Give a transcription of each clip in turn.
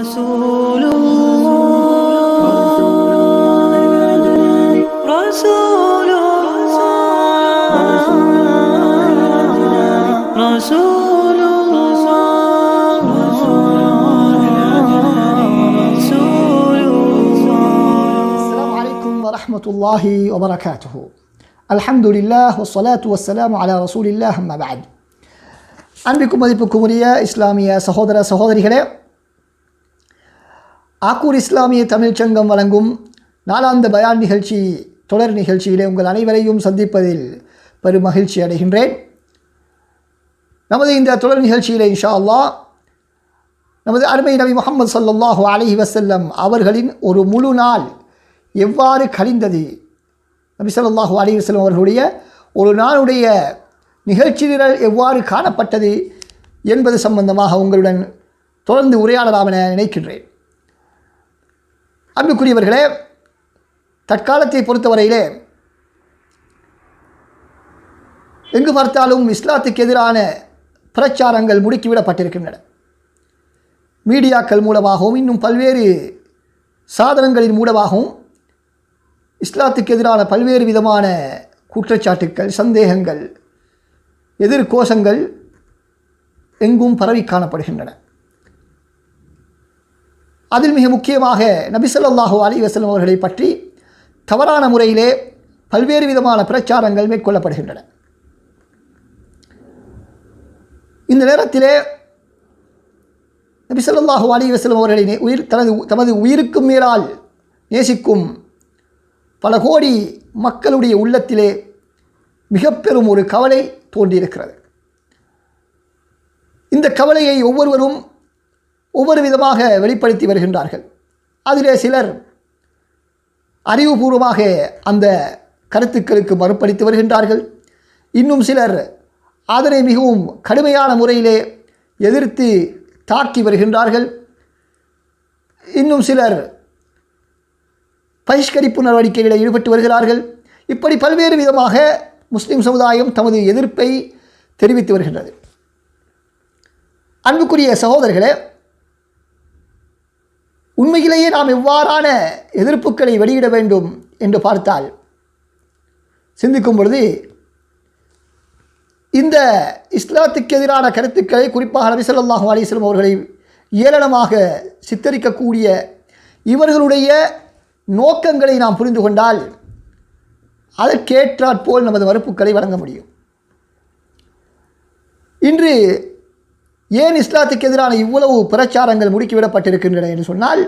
رسول الله رسول الله رسول الله رسول الله. السلام عليكم ورحمة الله وبركاته. الحمد لله والصلاة والسلام على رسول الله أما بعد. அன்பிற்கும் மதிப்புக்கும் உரிய இஸ்லாமிய சகோதர சகோதரிகளே, ஆக்கூர் இஸ்லாமிய தமிழ்ச் சங்கம் வழங்கும் நாளாந்த பயான் நிகழ்ச்சி தொடர் நிகழ்ச்சியிலே உங்கள் அனைவரையும் சந்திப்பதில் பெரும் மகிழ்ச்சி அடைகின்றேன். நமது இந்த தொடர் நிகழ்ச்சியிலே இன்ஷா அல்லாஹ் நமது அருமை நபி முஹம்மது ஸல்லல்லாஹு அலைஹி வஸல்லம் அவர்களின் ஒரு முழு நாள் எவ்வாறு கழிந்தது, நபி ஸல்லல்லாஹு அலைஹி வஸல்லம் அவர்களுடைய ஒரு நாளுடைய நிகழ்ச்சி நிரல் எவ்வாறு காணப்பட்டது என்பது சம்பந்தமாக உங்களுடன் தொடர்ந்து உரையாடலாம் என நினைக்கின்றேன். அன்புக்குரியவர்களே, தற்காலத்தை பொறுத்தவரையிலே எங்கு பார்த்தாலும் இஸ்லாத்துக்கு எதிரான பிரச்சாரங்கள் முடுக்கிவிடப்பட்டிருக்கின்றன. மீடியாக்கள் மூலமாகவும் இன்னும் பல்வேறு சாதனங்களின் மூலமாகவும் இஸ்லாத்துக்கு எதிரான பல்வேறு விதமான குற்றச்சாட்டுக்கள், சந்தேகங்கள், எதிர்கோஷங்கள் எங்கும் பரவி காணப்படுகின்றன. அதில் மிக முக்கியமாக நபி ஸல்லல்லாஹு அலைஹி வஸல்லம் அவர்களை பற்றி தவறான முறையிலே பல்வேறு விதமான பிரச்சாரங்கள் மேற்கொள்ளப்படுகின்றன. இந்த நேரத்திலே நபி ஸல்லல்லாஹு அலைஹி வஸல்லம் அவர்களை தமது உயிருக்கும் மேலால் நேசிக்கும் பல கோடி மக்களுடைய உள்ளத்திலே மிக பெரும் ஒரு கவலை தோன்றியிருக்கிறது. இந்த கவலையை ஒவ்வொருவரும் ஒவ்வொரு விதமாக வெளிப்படுத்தி வருகின்றார்கள். அதிலே சிலர் அறிவுபூர்வமாக அந்த கருத்துக்களுக்கு மறுப்பளித்து வருகின்றார்கள். இன்னும் சிலர் அதனை மிகவும் கடுமையான முறையிலே எதிர்த்து தாக்கி வருகின்றார்கள். இன்னும் சிலர் பகிஷ்கரிப்பு நடவடிக்கைகளில் ஈடுபட்டு வருகிறார்கள். இப்படி பல்வேறு விதமாக முஸ்லிம் சமுதாயம் தமது எதிர்ப்பை தெரிவித்து வருகின்றது. அன்புக்குரிய சகோதரர்களே, உண்மையிலேயே நாம் எவ்வாறான எதிர்ப்புகளை வெளியிட வேண்டும் என்று பார்த்தால், சிந்திக்கும் பொழுது இந்த இஸ்லாத்துக்கு எதிரான கருத்துக்களை, குறிப்பாக நபி ஸல்லல்லாஹு அலைஹி வஸல்லம் அவர்களை ஏளனமாக சித்தரிக்கக்கூடிய இவர்களுடைய நோக்கங்களை நாம் புரிந்து கொண்டால் அதற்கேற்றாற்போல் நமது மறுப்புகளை வழங்க முடியும். இன்று ஏன் இஸ்லாத்துக்கு எதிரான இவ்வளவு பிரச்சாரங்கள் முடுக்கிவிடப்பட்டிருக்கின்றன என்று சொன்னால்,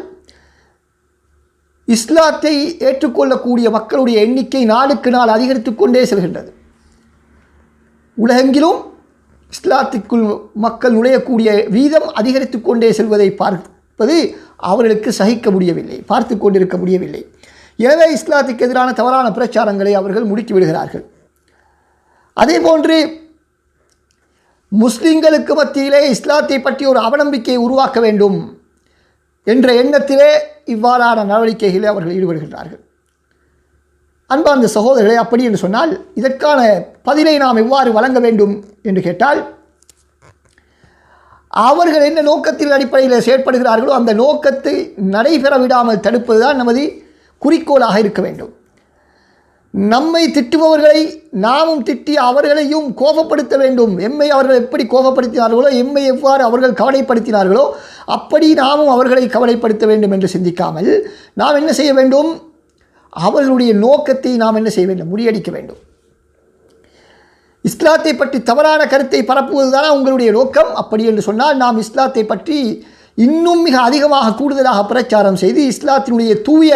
இஸ்லாத்தை ஏற்றுக்கொள்ளக்கூடிய மக்களுடைய எண்ணிக்கை நாளுக்கு நாள் அதிகரித்து கொண்டே செல்கின்றது. உலகெங்கிலும் இஸ்லாத்துக்குள் மக்கள் நுழையக்கூடிய வீதம் அதிகரித்து கொண்டே செல்வதை பார்ப்பது அவர்களுக்கு சகிக்க முடியவில்லை, பார்த்து கொண்டிருக்க முடியவில்லை. எனவே இஸ்லாத்துக்கு எதிரான தவறான பிரச்சாரங்களை அவர்கள் முடுக்கிவிடுகிறார்கள். அதே போன்று முஸ்லிம்களுக்கு மத்தியிலே இஸ்லாத்தை பற்றி ஒரு அவநம்பிக்கையை உருவாக்க வேண்டும் என்ற எண்ணத்திலே இவ்வாறான நடவடிக்கைகளில் அவர்கள் ஈடுபடுகின்றார்கள். அன்பார்ந்த சகோதரர்களே, அப்படி என்று சொன்னால் இதற்கான பதிலை நாம் எவ்வாறு வழங்க வேண்டும் என்று கேட்டால், அவர்கள் என்ன நோக்கத்தின் அடிப்படையில் செயற்படுகிறார்களோ அந்த நோக்கத்தை நடைபெற விடாமல் தடுப்பதுதான் நமது குறிக்கோளாக இருக்க வேண்டும். நம்மை திட்டுபவர்களை நாமும் திட்டி அவர்களையும் கோபப்படுத்த வேண்டும். எம்மை அவர்கள் எப்படி கோபப்படுத்தினார்களோ, எம்மை எவ்வாறு அவர்கள் கவலைப்படுத்தினார்களோ அப்படி நாமும் அவர்களை கவலைப்படுத்த வேண்டும் என்று சிந்திக்காமல் நாம் என்ன செய்ய வேண்டும், அவர்களுடைய நோக்கத்தை நாம் என்ன செய்ய வேண்டும், முறியடிக்க வேண்டும். இஸ்லாத்தை பற்றி தவறான கருத்தை பரப்புவதுதான் உங்களுடைய நோக்கம். அப்படி என்று சொன்னால் நாம் இஸ்லாத்தை பற்றி இன்னும் மிக அதிகமாக கூடுதலாக பிரச்சாரம் செய்து இஸ்லாத்தினுடைய தூய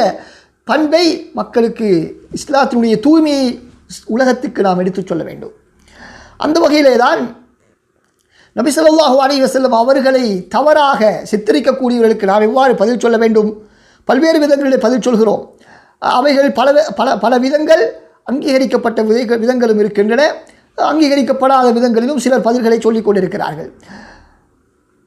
பண்பை மக்களுக்கு, இஸ்லாத்தினுடைய தூய்மையை உலகத்துக்கு நாம் எடுத்துச் சொல்ல வேண்டும். அந்த வகையிலே தான் நபி ஸல்லல்லாஹு அலைஹி வஸல்லம் அவர்களை தவறாக சித்தரிக்கக்கூடியவர்களுக்கு நாம் எவ்வாறு பதில் சொல்ல வேண்டும், பல்வேறு விதங்களில் பதில் சொல்கிறோம். அவைகள் பல பல பல விதங்கள், அங்கீகரிக்கப்பட்ட விதங்களும் இருக்கின்றன, அங்கீகரிக்கப்படாத விதங்களிலும் சிலர் பதில்களை சொல்லிக் கொண்டிருக்கிறார்கள்.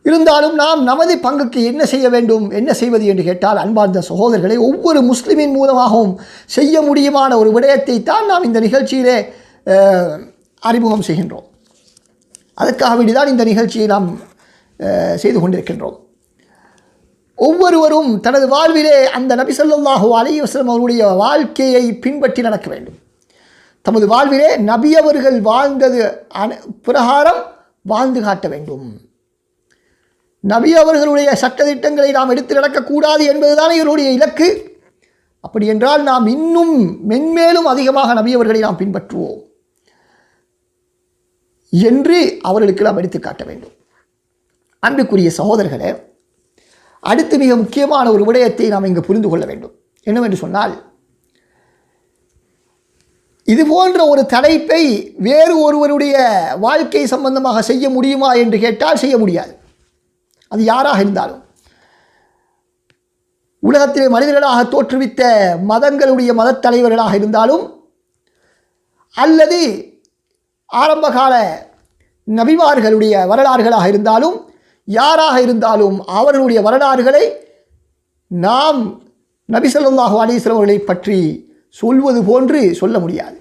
இருந்தாலும் நாம் நமது பங்குக்கு என்ன செய்ய வேண்டும், என்ன செய்வது என்று கேட்டால், அன்பார்ந்த சகோதரர்களை, ஒவ்வொரு முஸ்லிமின் மூலமாகவும் செய்ய முடியுமான ஒரு விடயத்தை தான் நாம் இந்த நிகழ்ச்சியிலே அறிமுகம் செய்கின்றோம். அதற்காக வேண்டிதான் இந்த நிகழ்ச்சியை நாம் செய்து கொண்டிருக்கின்றோம். ஒவ்வொருவரும் தனது வாழ்விலே அந்த நபி ஸல்லல்லாஹு அலைஹி வஸல்லம் அவருடைய வாழ்க்கையை பின்பற்றி நடக்க வேண்டும். தமது வாழ்விலே நபி அவர்கள் வாழ்ந்தது பிரகாரம் வாழ்ந்து காட்ட வேண்டும். நபி அவர்களுடைய சட்டதிட்டங்களை நாம் எடுத்து நடக்கக்கூடாது என்பதுதான் இவருடைய இலக்கு. அப்படி என்றால் நாம் இன்னும் மென்மேலும் அதிகமாக நபி அவர்களை நாம் பின்பற்றுவோம் என்று அவர்களுக்கு நாம் எடுத்து காட்ட வேண்டும். அன்புக்குரிய சகோதரர்களே, அடுத்து மிக முக்கியமான ஒரு விடயத்தை நாம் இங்கு புரிந்து கொள்ள வேண்டும். என்னவென்று சொன்னால், இது போன்ற ஒரு தலைப்பை வேறு ஒருவருடைய வாழ்க்கை சம்பந்தமாக செய்ய முடியுமா என்று கேட்டால் செய்ய முடியாது. அது யாராக இருந்தாலும், உலகத்திலே மனிதர்களாக தோற்றுவித்த மதங்களுடைய மதத் தலைவர்களாக இருந்தாலும், அல்லது ஆரம்பகால நபிமார்களுடைய வரலாறுகளாக இருந்தாலும், யாராக இருந்தாலும் அவர்களுடைய வரலாறுகளை நாம் நபி ஸல்லல்லாஹு அலைஹி வஸல்லம் அவர்களை பற்றி சொல்வது போன்று சொல்ல முடியாது.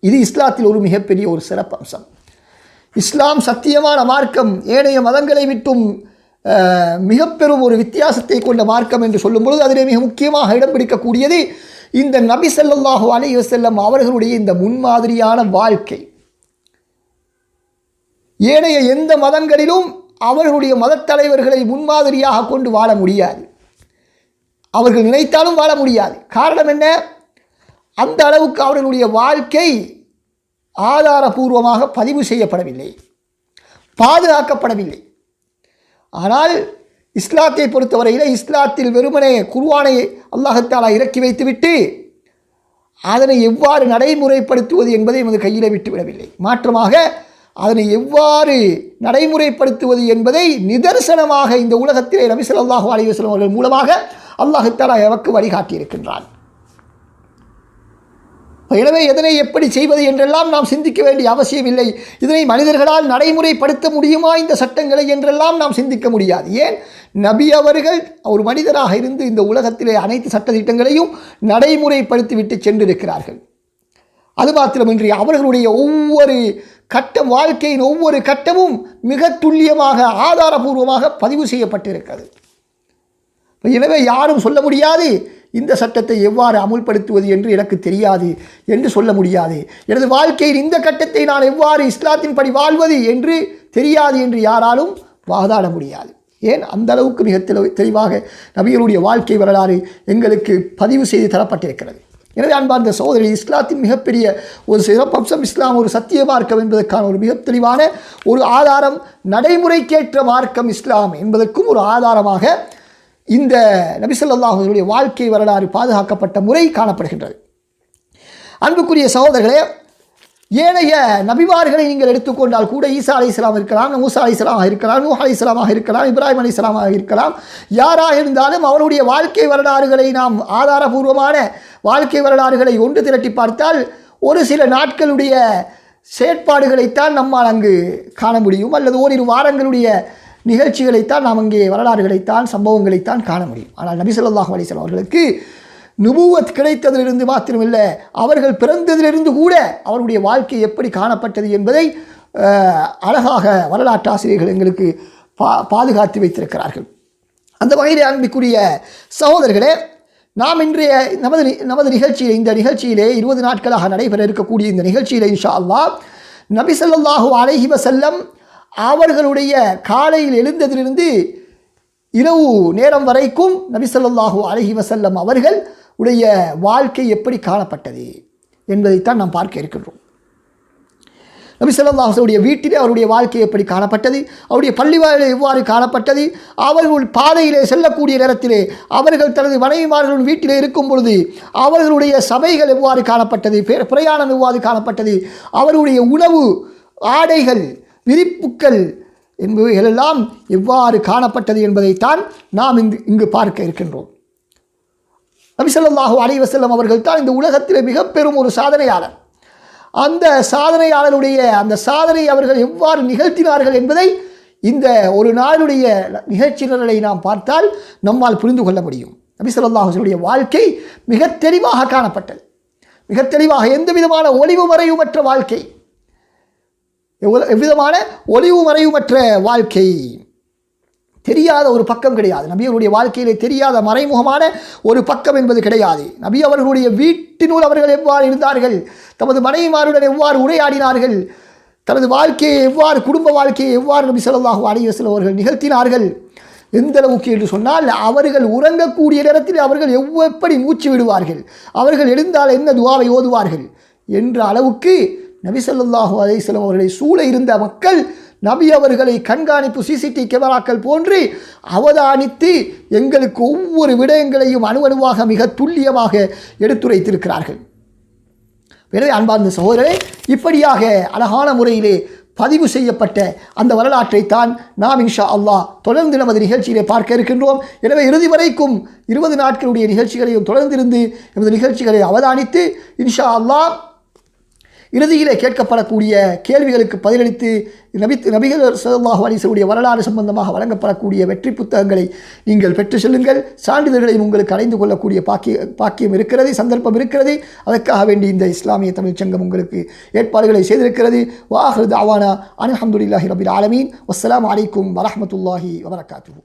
இது இஸ்லாத்தில் ஒரு மிகப்பெரிய ஒரு சிறப்பம்சம். இஸ்லாம் சத்தியமான மார்க்கம், ஏனைய மதங்களை விட்டும் மிக பெரும் ஒரு வித்தியாசத்தை கொண்ட மார்க்கம் என்று சொல்லும் பொழுது அதிலே மிக முக்கியமாக இடம் பிடிக்கக்கூடியது இந்த நபி ஸல்லல்லாஹு அலைஹி வஸல்லம் அவர்களுடைய இந்த முன்மாதிரியான வாழ்க்கை. ஏனைய எந்த மதங்களிலும் அவர்களுடைய மதத் தலைவர்களை முன்மாதிரியாக கொண்டு வாழ முடியாது. அவர்கள் நினைத்தாலும் வாழ முடியாது. காரணம் என்ன? அந்த அளவுக்கு அவர்களுடைய வாழ்க்கை ஆதாரபூர்வமாக பதிவு செய்யப்படவில்லை, பாதுகாக்கப்படவில்லை. ஆனால் இஸ்லாத்தை பொறுத்தவரையில் இஸ்லாத்தில் வெறுமனே குர்ஆனை அல்லாஹ் தஆலா இறக்கி வைத்துவிட்டு அதனை எவ்வாறு நடைமுறைப்படுத்துவது என்பதை எமது கையில் விட்டுவிடவில்லை. மாற்றமாக அதனை எவ்வாறு நடைமுறைப்படுத்துவது என்பதை நிதர்சனமாக இந்த உலகத்திலே நபி ஸல்லல்லாஹு அலைஹி வஸல்லம் அவர்கள் மூலமாக அல்லாஹ் தஆலா எமக்கு வழிகாட்டியிருக்கின்றான். எனவே எதனை எப்படி செய்வது என்றெல்லாம் நாம் சிந்திக்க வேண்டிய அவசியமில்லை. இதனை மனிதர்களால் நடைமுறைப்படுத்த முடியுமா இந்த சட்டங்களை என்றெல்லாம் நாம் சிந்திக்க முடியாது. ஏன்? நபி அவர்கள் ஒரு மனிதராக இருந்து இந்த உலகத்திலே அனைத்து சட்டத்திட்டங்களையும் நடைமுறைப்படுத்திவிட்டு சென்றிருக்கிறார்கள். அது மாத்திரமின்றி அவர்களுடைய ஒவ்வொரு கட்டம், வாழ்க்கையின் ஒவ்வொரு கட்டமும் மிக துல்லியமாக ஆதாரபூர்வமாக பதிவு செய்யப்பட்டிருக்கிறது. எனவே யாரும் சொல்ல முடியாது இந்த சட்டத்தை எவ்வாறு அமுல்படுத்துவது என்று எனக்கு தெரியாது என்று சொல்ல முடியாது. எனது வாழ்க்கையில் இந்த கட்டத்தை நான் எவ்வாறு இஸ்லாத்தின் படி வாழ்வது என்று தெரியாது என்று யாராலும் வாதாட முடியாது. ஏன்? அந்த அளவுக்கு மிக தெளிவாக நபிகளுடைய வாழ்க்கை வரலாறு எங்களுக்கு பதிவு செய்து தரப்பட்டிருக்கிறது. எனவே அன்பார்ந்த சகோதரி, இஸ்லாத்தின் மிகப்பெரிய ஒரு சிறப்பம்சம் இஸ்லாம் ஒரு சத்திய மார்க்கம் என்பதற்கான ஒரு மிக தெளிவான ஒரு ஆதாரம், நடைமுறைக்கேற்ற மார்க்கம் இஸ்லாம் என்பதற்கும் ஒரு ஆதாரமாக இந்த நபி ஸல்லல்லாஹு அலைஹி வஸல்லம் வாழ்க்கை வரலாறு பாதுகாக்கப்பட்ட முறை காணப்படுகின்றது. அன்புக்குரிய சகோதரர்களே, ஏனைய நபிமார்களை நீங்கள் எடுத்துக்கொண்டால் கூட ஈசா அலைஹிஸ்ஸலாம் இருக்கலாம், மூசா அலைஹிஸ்ஸலாமாக இருக்கலாம், நூஹ் அலைஹிஸ்ஸலாமாக இருக்கலாம், இப்ராஹிம் அலைஹிஸ்ஸலாமாக இருக்கலாம். யாராக இருந்தாலும் அவருடைய வாழ்க்கை வரலாறுகளை நாம் ஆதாரபூர்வமான வாழ்க்கை வரலாறுகளை ஒன்று திரட்டி பார்த்தால் ஒரு சில நாட்களுடைய செயற்பாடுகளைத்தான் நம்மால் அங்கு காண முடியும், அல்லது ஓரிரு வாரங்களுடைய நிகழ்ச்சிகளைத்தான் நாம் அங்கே வரலாறுகளைத்தான் சம்பவங்களைத்தான் காண முடியும். ஆனால் நபி ஸல்லல்லாஹு அலைஹி வஸல்லம் அவர்களுக்கு நுபுவத் கிடைத்ததிலிருந்து மாத்திரமில்லை, அவர்கள் பிறந்ததிலிருந்து கூட அவருடைய வாழ்க்கை எப்படி காணப்பட்டது என்பதை அழகாக வரலாற்று ஆசிரியர்கள் எங்களுக்கு பாதுகாத்து வைத்திருக்கிறார்கள். அந்த வகையில் அன்பிற்குரிய சகோதரர்களே, நாம் இன்றைய நமது நிகழ்ச்சியில், இந்த நிகழ்ச்சியிலே 20 நாட்களாக நடைபெற இருக்கக்கூடிய இந்த நிகழ்ச்சியிலே இன்ஷா அல்லாஹ் நபி ஸல்லல்லாஹு அலைஹி வஸல்லம் அவர்களுடைய காலையில் எழுந்ததிலிருந்து இரவு நேரம் வரைக்கும் நபி ஸல்லல்லாஹு அலைஹி வஸல்லம் அவர்கள் உடைய வாழ்க்கை எப்படி காணப்பட்டது என்பதைத்தான் நாம் பார்க்க இருக்கின்றோம். நபி ஸல்லல்லாஹு அலைஹி வஸல்லம் வீட்டிலே அவருடைய வாழ்க்கை எப்படி காணப்பட்டது, அவருடைய பள்ளிவாயிலே எவ்வாறு காணப்பட்டது, அவர்கள் பாதையிலே செல்லக்கூடிய நேரத்திலே அவர்கள் தனது மனைவிமார்களுடன் வீட்டிலே இருக்கும் பொழுது அவர்களுடைய சபைகள் எவ்வாறு காணப்பட்டது, பிரயாணம் எவ்வாறு காணப்பட்டது, அவருடைய உணவு, ஆடைகள், விரிப்புக்கள் என்பவைகளெல்லாம் எவ்வாறு காணப்பட்டது என்பதைத்தான் நாம் இங்கு பார்க்க இருக்கின்றோம். நபி ஸல்லல்லாஹு அலைஹி வஸல்லம் அவர்கள் தான் இந்த உலகத்திலே மிக பெரும் ஒரு சாதனையாளர். அந்த சாதனையாளருடைய அந்த சாதனை அவர்கள் எவ்வாறு நிகழ்த்தினார்கள் என்பதை இந்த ஒரு நாளுடைய நிகழ்ச்சிகளை நாம் பார்த்தால் நம்மால் புரிந்து கொள்ள முடியும். நபி ஸல்லல்லாஹு அலைஹி வஸல்லம் வாழ்க்கை மிக தெளிவாக காணப்பட்டது, மிக தெளிவாக, எந்த விதமான ஒளிவு மறைவுமற்ற வாழ்க்கை, எவ்விதமான ஒளிவு மறைவுமற்ற வாழ்க்கை. தெரியாத ஒரு பக்கம் கிடையாது. நபி அவருடைய வாழ்க்கையிலே தெரியாத மறைமுகமான ஒரு பக்கம் என்பது கிடையாது. நபி அவர்களுடைய வீட்டினுள் அவர்கள் எவ்வாறு இருந்தார்கள், தமது மனைவிமாருடன் எவ்வாறு உரையாடினார்கள், தனது வாழ்க்கையை எவ்வாறு, குடும்ப வாழ்க்கையை எவ்வாறு நபி ஸல்லல்லாஹு அலைஹி வஸல்லம் அவர்கள் நிகழ்த்தினார்கள், எந்த அளவுக்கு என்று சொன்னால் அவர்கள் உறங்கக்கூடிய நேரத்தில் அவர்கள் எப்படி மூச்சு விடுவார்கள், அவர்கள் எழுந்தால் என்ன துஆவை ஓதுவார்கள் என்ற அளவுக்கு நபி ஸல்லல்லாஹு அலைஹி வஸல்லம் அவர்களை சூழ இருந்த மக்கள் நபி அவர்களை கண்காணிப்பு சிசிடிவி கேமராக்கள் போன்று அவதானித்து எங்களுக்கு ஒவ்வொரு விடயங்களையும் அணுவணுவாக மிக துல்லியமாக எடுத்துரைத்திருக்கிறார்கள். எனவே அன்பார்ந்த சகோதரரே, இப்படியாக அழகான முறையிலே பதிவு செய்யப்பட்ட அந்த வரலாற்றை தான் நாம் இன்ஷா அல்லாஹ் தொடர்ந்து நமது நிகழ்ச்சியிலே பார்க்க இருக்கின்றோம். எனவே இறுதி வரைக்கும் 20 நாட்களுடைய நிகழ்ச்சிகளையும் தொடர்ந்திருந்து நமது நிகழ்ச்சிகளை அவதானித்து இன்ஷா அல்லாஹ் இறுதியிலே கேட்கப்படக்கூடிய கேள்விகளுக்கு பதிலளித்து நபிகள் ஸல்லல்லாஹு அலைஹி வஸல்லம் வரலாறு சம்பந்தமாக வழங்கப்படக்கூடிய வெற்றி புத்தகங்களை நீங்கள் பெற்று செல்லுங்கள். சான்றிதழ்களையும் உங்களுக்கு அடைந்து கொள்ளக்கூடிய பாக்கியம் இருக்கிறது, சந்தர்ப்பம் இருக்கிறது. அதற்காக வேண்டி இந்த இஸ்லாமிய தமிழ் சங்கம் உங்களுக்கு ஏற்பாடுகளை செய்திருக்கிறது. வஆஹிரு தஅவானா அல்ஹம்துலில்லாஹி ரப்பில் ஆலமீன். வஸ்ஸலாமு அலைக்கும் வரஹ்மத்துல்லாஹி வபரகாத்துஹு.